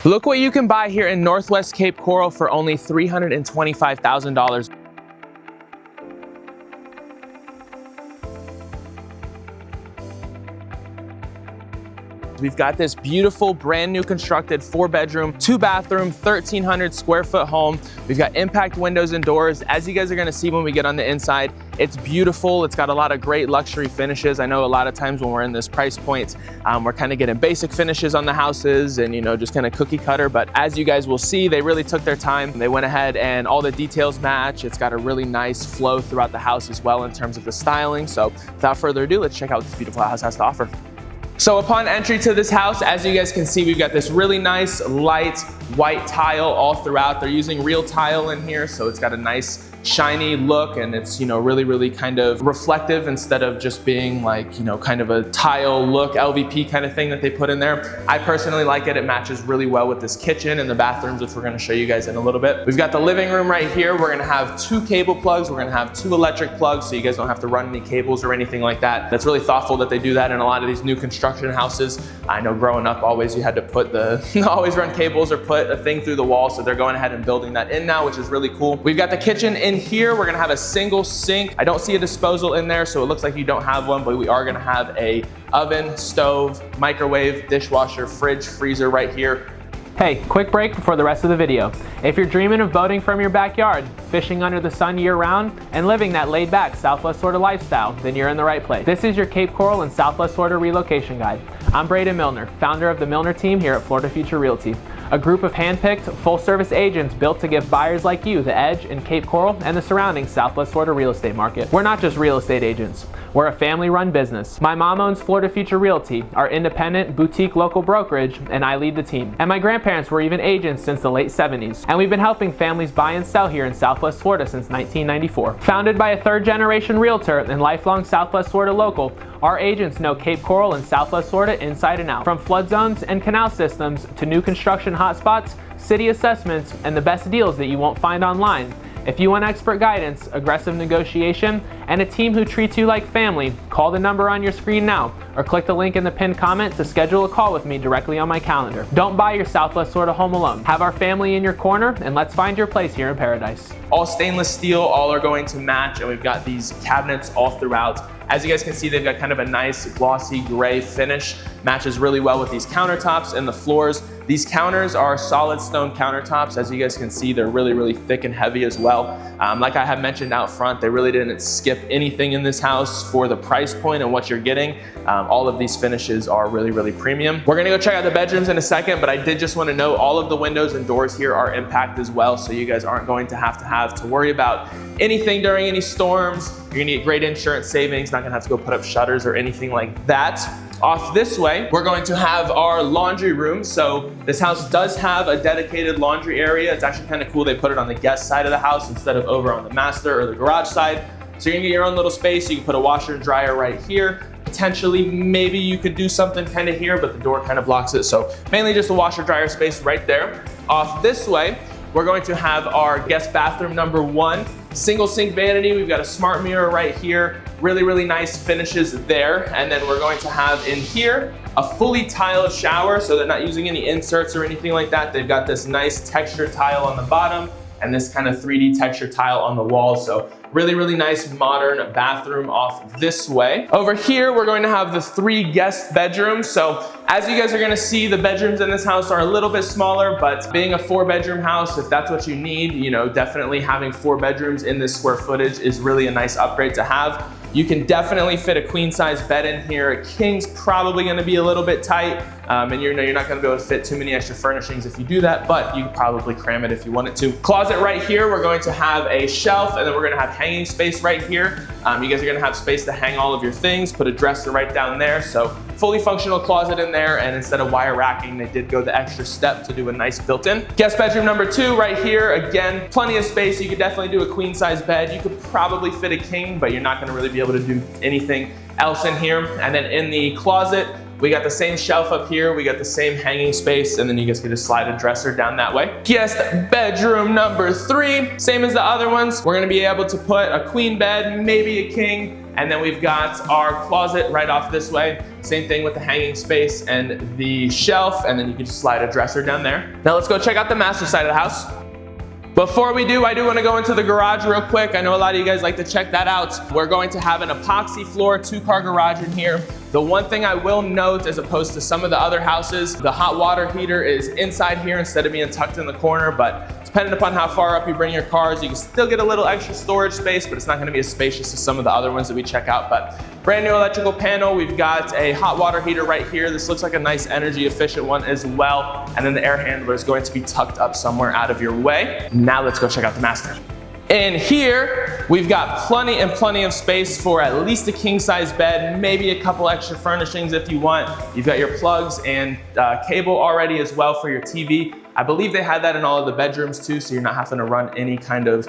Look what you can buy here in Northwest Cape Coral for only $325,000. We've got this beautiful brand new constructed 4-bedroom, 2-bathroom, 1,300 square foot home. We've got impact windows and doors. As you guys are gonna see when we get on the inside, it's beautiful. It's got a lot of great luxury finishes. I know a lot of times when we're in this price point, we're kind of getting basic finishes on the houses and just kind of cookie cutter. But as you guys will see, they really took their time. They went ahead and all the details match. It's got a really nice flow throughout the house as well in terms of the styling. So without further ado, let's check out what this beautiful house has to offer. So upon entry to this house, as you guys can see, we've got this really nice light white tile all throughout. They're using real tile in here, so it's got a nice shiny look, and it's really kind of reflective instead of just being like kind of a tile look LVP kind of thing that they put in there. I personally like it. It matches really well with this kitchen and the bathrooms, which we're going to show you guys in a little bit. We've got the living room right here. We're going to have 2 cable plugs. We're going to have 2 electric plugs, so you guys don't have to run any cables or anything like that. That's really thoughtful that they do that in a lot of these new construction houses. I know growing up, always you had to put always run cables or put a thing through the wall, so they're going ahead and building that in now, which is really cool. We've got the kitchen in here. We're gonna have a single sink. I don't see a disposal in there, so it looks like you don't have one, but we are gonna have a oven, stove, microwave, dishwasher, fridge, freezer right here. Hey, quick break before the rest of the video. If you're dreaming of boating from your backyard, fishing under the sun year-round, and living that laid-back Southwest Florida lifestyle, then you're in the right place. This is your Cape Coral and Southwest Florida relocation guide. I'm Braden Milner, founder of the Milner team here at Florida Future Realty, a group of hand-picked, full-service agents built to give buyers like you the edge in Cape Coral and the surrounding Southwest Florida real estate market. We're not just real estate agents. We're a family-run business. My mom owns Florida Future Realty, our independent boutique local brokerage, and I lead the team. And my grandparents were even agents since the late 70s. And we've been helping families buy and sell here in Southwest Florida since 1994. Founded by a 3rd-generation realtor and lifelong Southwest Florida local, our agents know Cape Coral and Southwest Florida inside and out. From flood zones and canal systems to new construction hotspots, city assessments, and the best deals that you won't find online. If you want expert guidance, aggressive negotiation, and a team who treats you like family, call the number on your screen now or click the link in the pinned comment to schedule a call with me directly on my calendar. Don't buy your Southwest Florida home alone. Have our family in your corner, and let's find your place here in paradise. All stainless steel, all are going to match, and we've got these cabinets all throughout. As you guys can see, they've got kind of a nice glossy gray finish. Matches really well with these countertops and the floors. These counters are solid stone countertops. As you guys can see, they're really thick and heavy as well. Like I have mentioned out front, they really didn't skip anything in this house for the price point and what you're getting. All of these finishes are really premium. We're gonna go check out the bedrooms in a second, but I did just wanna note all of the windows and doors here are impact as well, so you guys aren't going to have to worry about anything during any storms. You're gonna get great insurance savings, not gonna have to go put up shutters or anything like that. Off this way, we're going to have our laundry room. So this house does have a dedicated laundry area. It's actually kind of cool. They put it on the guest side of the house instead of over on the master or the garage side. So you're gonna get your own little space. You can put a washer and dryer right here. Potentially, maybe you could do something kind of here, but the door kind of blocks it. So mainly just a washer dryer space right there. Off this way, we're going to have our guest bathroom number 1. Single sink vanity. We've got a smart mirror right here. Really nice finishes there. And then we're going to have in here a fully tiled shower, so they're not using any inserts or anything like that. They've got this nice textured tile on the bottom and this kind of 3D texture tile on the wall. So really nice modern bathroom off this way. Over here, we're going to have the 3 guest bedrooms. So as you guys are gonna see, the bedrooms in this house are a little bit smaller, but being a 4-bedroom house, if that's what you need, definitely having 4 bedrooms in this square footage is really a nice upgrade to have. You can definitely fit a queen size bed in here. A king's probably gonna be a little bit tight, and you're not gonna be able to fit too many extra furnishings if you do that, but you could probably cram it if you wanted to. Closet right here, we're going to have a shelf, and then we're gonna have hanging space right here. You guys are gonna have space to hang all of your things, put a dresser right down there, so fully functional closet in there, and instead of wire racking, they did go the extra step to do a nice built-in. Guest bedroom number 2 right here. Again, plenty of space. You could definitely do a queen size bed. You could probably fit a king, but you're not gonna really be able to do anything else in here. And then in the closet, we got the same shelf up here, we got the same hanging space, and then you guys can just slide a dresser down that way. Guest bedroom number 3, same as the other ones. We're gonna be able to put a queen bed, maybe a king, And then we've got our closet right off this way. Same thing with the hanging space and the shelf, and then you can just slide a dresser down there. Now let's go check out the master side of the house. Before we do, I do want to go into the garage real quick. I know a lot of you guys like to check that out. We're going to have an epoxy floor, 2-car garage in here. The one thing I will note, as opposed to some of the other houses, the hot water heater is inside here instead of being tucked in the corner, but depending upon how far up you bring your cars, you can still get a little extra storage space, but it's not gonna be as spacious as some of the other ones that we check out. But brand new electrical panel, we've got a hot water heater right here. This looks like a nice energy efficient one as well. And then the air handler is going to be tucked up somewhere out of your way. Now let's go check out the master. In here, we've got plenty and plenty of space for at least a king size bed, maybe a couple extra furnishings if you want. You've got your plugs and cable already as well for your TV. I believe they had that in all of the bedrooms too, so you're not having to run any kind of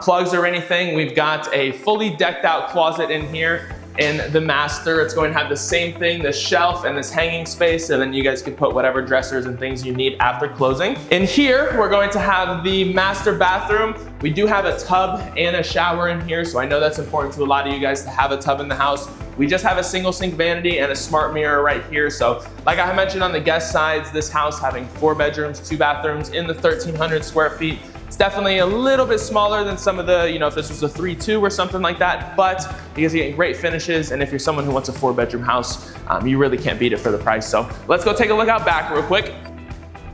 plugs or anything. We've got a fully decked out closet in here. In the master, it's going to have the same thing, the shelf and this hanging space, and then you guys can put whatever dressers and things you need after closing. In here, we're going to have the master bathroom. We do have a tub and a shower in here, so I know that's important to a lot of you guys to have a tub in the house. We just have a single sink vanity and a smart mirror right here. So like I mentioned on the guest sides, this house having 4 bedrooms, 2 bathrooms in the 1,300 square feet. It's definitely a little bit smaller than some of the, if this was a 3-2 or something like that, but because you're getting great finishes, and if you're someone who wants a 4-bedroom house, you really can't beat it for the price. So let's go take a look out back real quick.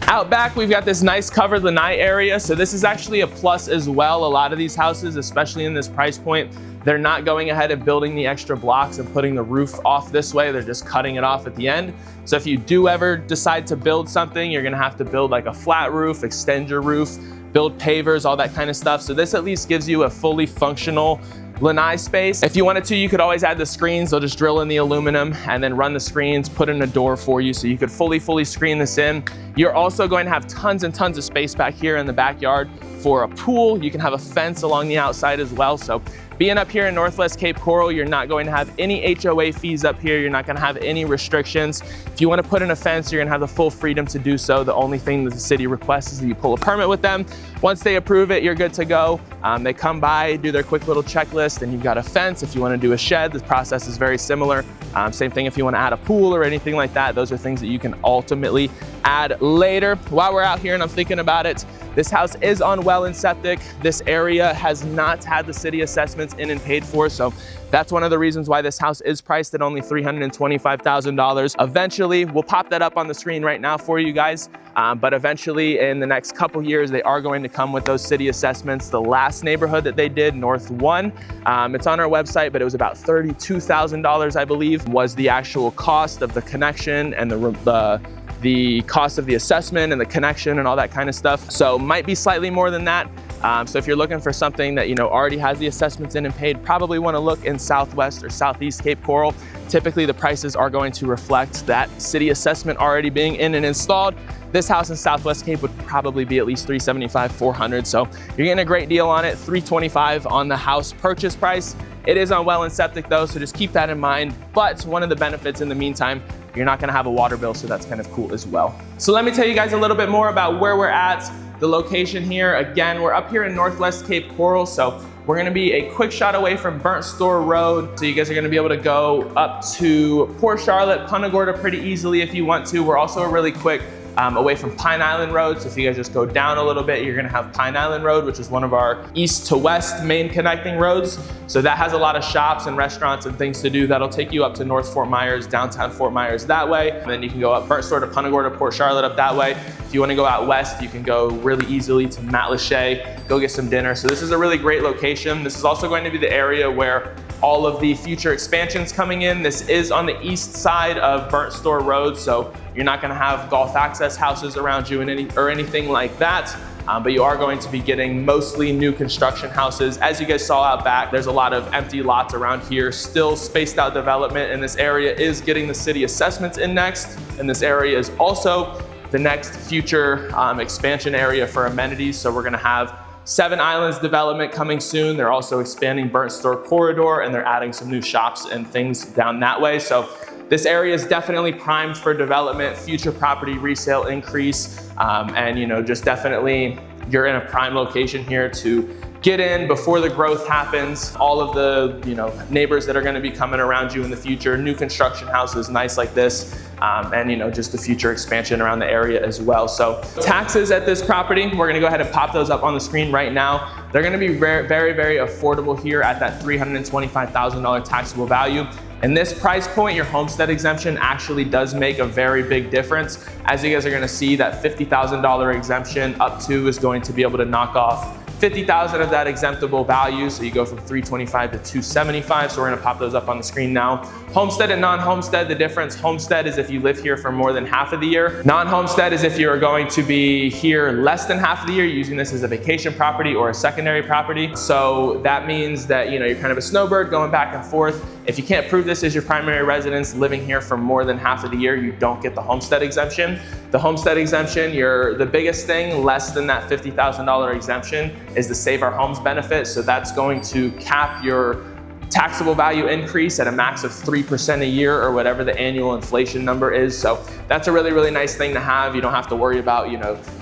Out back, we've got this nice covered lanai area. So this is actually a plus as well. A lot of these houses, especially in this price point, they're not going ahead and building the extra blocks and putting the roof off this way. They're just cutting it off at the end. So if you do ever decide to build something, you're gonna have to build like a flat roof, extend your roof, build pavers, all that kind of stuff. So this at least gives you a fully functional lanai space. If you wanted to, you could always add the screens. They'll just drill in the aluminum and then run the screens, put in a door for you, so you could fully screen this in. You're also going to have tons and tons of space back here in the backyard for a pool. You can have a fence along the outside as well. So being up here in Northwest Cape Coral, you're not going to have any HOA fees up here. You're not going to have any restrictions. If you want to put in a fence, you're going to have the full freedom to do so. The only thing that the city requests is that you pull a permit with them. Once they approve it, you're good to go. They come by, do their quick little checklist, and you've got a fence. If you want to do a shed, the process is very similar. Same thing if you want to add a pool or anything like that. Those are things that you can ultimately add later. While we're out here and I'm thinking about it, this house is on well and septic. This area has not had the city assessments in and paid for, so that's one of the reasons why this house is priced at only $325,000. Eventually, we'll pop that up on the screen right now for you guys, but eventually in the next couple years, they are going to come with those city assessments. The last neighborhood that they did, North 1, it's on our website, but it was about $32,000, I believe, was the actual cost of the connection and the cost of the assessment and the connection and all that kind of stuff. So might be slightly more than that. So if you're looking for something that already has the assessments in and paid, probably want to look in Southwest or Southeast Cape Coral. Typically the prices are going to reflect that city assessment already being in and installed. This house in Southwest Cape would probably be at least $375, $400. So you're getting a great deal on it. $325 on the house purchase price. It is on well and septic though, so just keep that in mind. But one of the benefits in the meantime, you're not gonna have a water bill, so that's kind of cool as well. So let me tell you guys a little bit more about where we're at, the location here. Again, we're up here in Northwest Cape Coral, so we're gonna be a quick shot away from Burnt Store Road. So you guys are gonna be able to go up to Port Charlotte, Punta Gorda pretty easily if you want to. We're also really quick away from Pine Island Road. So if you guys just go down a little bit, you're gonna have Pine Island Road, which is one of our east to west main connecting roads. So that has a lot of shops and restaurants and things to do. That'll take you up to North Fort Myers, downtown Fort Myers that way. And then you can go up Burnt Store to Punta Gorda, Port Charlotte up that way. If you wanna go out west, you can go really easily to Matlacha, go get some dinner. So this is a really great location. This is also going to be the area where all of the future expansions coming in. This is on the east side of Burnt Store Road, so you're not gonna have golf access houses around you or anything like that, but you are going to be getting mostly new construction houses. As you guys saw out back, there's a lot of empty lots around here, still spaced out development, and this area is getting the city assessments in next, and this area is also the next future expansion area for amenities. So we're gonna have 7 Islands development coming soon. They're also expanding Burnt Store Corridor, and they're adding some new shops and things down that way. So this area is definitely primed for development, future property resale increase, and just definitely you're in a prime location here to get in before the growth happens, all of the neighbors that are going to be coming around you in the future, new construction houses nice like this, and just the future expansion around the area as well. So taxes at this property, we're going to go ahead and pop those up on the screen right now. They're going to be very, very, very affordable here at that $325,000 taxable value. In this price point, your homestead exemption actually does make a very big difference. As you guys are gonna see, that $50,000 exemption up to is going to be able to knock off $50,000 of that exemptable value. So you go from $325,000 to $275,000. So we're gonna pop those up on the screen now. Homestead and non-homestead, the difference, homestead is if you live here for more than half of the year. Non-homestead is if you're going to be here less than half of the year, using this as a vacation property or a secondary property. So that means that you're kind of a snowbird going back and forth. If you can't prove this is your primary residence living here for more than half of the year, you don't get the homestead exemption. The homestead exemption, the biggest thing less than that $50,000 exemption is the Save Our Homes benefit. So that's going to cap your taxable value increase at a max of 3% a year, or whatever the annual inflation number is. So that's a really, really nice thing to have. You don't have to worry about,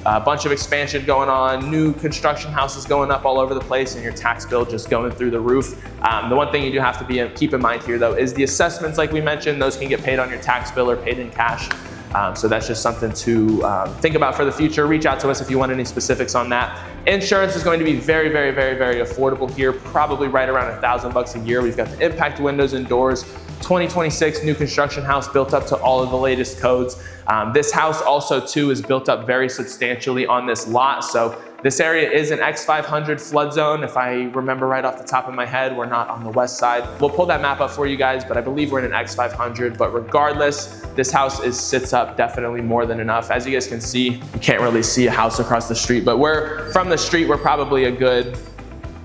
a bunch of expansion going on, new construction houses going up all over the place, and your tax bill just going through the roof. The one thing you do have to keep in mind here though is the assessments, like we mentioned, those can get paid on your tax bill or paid in cash. So that's just something to think about for the future. Reach out to us if you want any specifics on that. Insurance is going to be very, very, very, very affordable here, probably right around $1,000 a year. We've got the impact windows and doors, 2026 new construction house built up to all of the latest codes. This house also too is built up very substantially on this lot. So this area is an X500 flood zone. If I remember right off the top of my head, we're not on the west side. We'll pull that map up for you guys, but I believe we're in an X500. But regardless, this house sits up definitely more than enough. As you guys can see, you can't really see a house across the street, but from the street, we're probably a good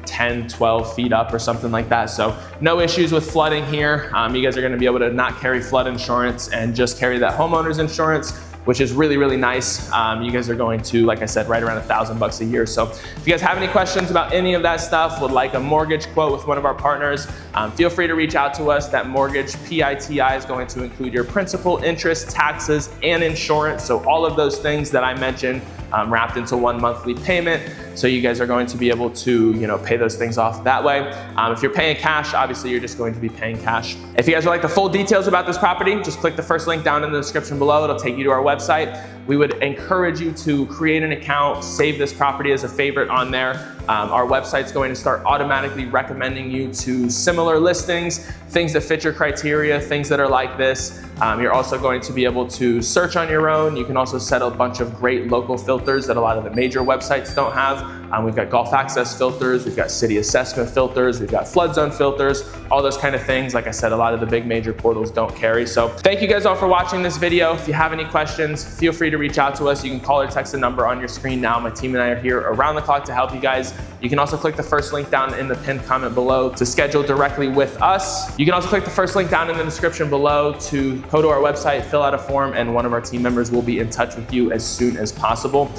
10, 12 feet up or something like that. So no issues with flooding here. You guys are gonna be able to not carry flood insurance and just carry that homeowner's insurance, which is really, really nice. You guys are going to, like I said, right around $1,000 a year. So if you guys have any questions about any of that stuff, would like a mortgage quote with one of our partners, feel free to reach out to us. That mortgage PITI is going to include your principal, interest, taxes, and insurance. So all of those things that I mentioned wrapped into one monthly payment. So you guys are going to be able to, pay those things off that way. If you're paying cash, obviously you're just going to be paying cash. If you guys would like the full details about this property, just click the first link down in the description below. It'll take you to our website. We would encourage you to create an account, save this property as a favorite on there. Our website's going to start automatically recommending you to similar listings, things that fit your criteria, things that are like this. You're also going to be able to search on your own. You can also set a bunch of great local filters that a lot of the major websites don't have. We've got Gulf access filters, we've got city assessment filters, we've got flood zone filters, all those kind of things. Like I said, a lot of the big major portals don't carry. So thank you guys all for watching this video. If you have any questions, feel free to reach out to us. You can call or text the number on your screen now. My team and I are here around the clock to help you guys. You can also click the first link down in the pinned comment below to schedule directly with us. You can also click the first link down in the description below to go to our website, fill out a form, and one of our team members will be in touch with you as soon as possible.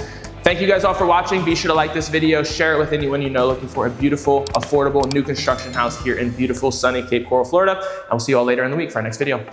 Thank you guys all for watching. Be sure to like this video, share it with anyone you know looking for a beautiful, affordable new construction house here in beautiful, sunny Cape Coral, Florida. And we'll see you all later in the week for our next video.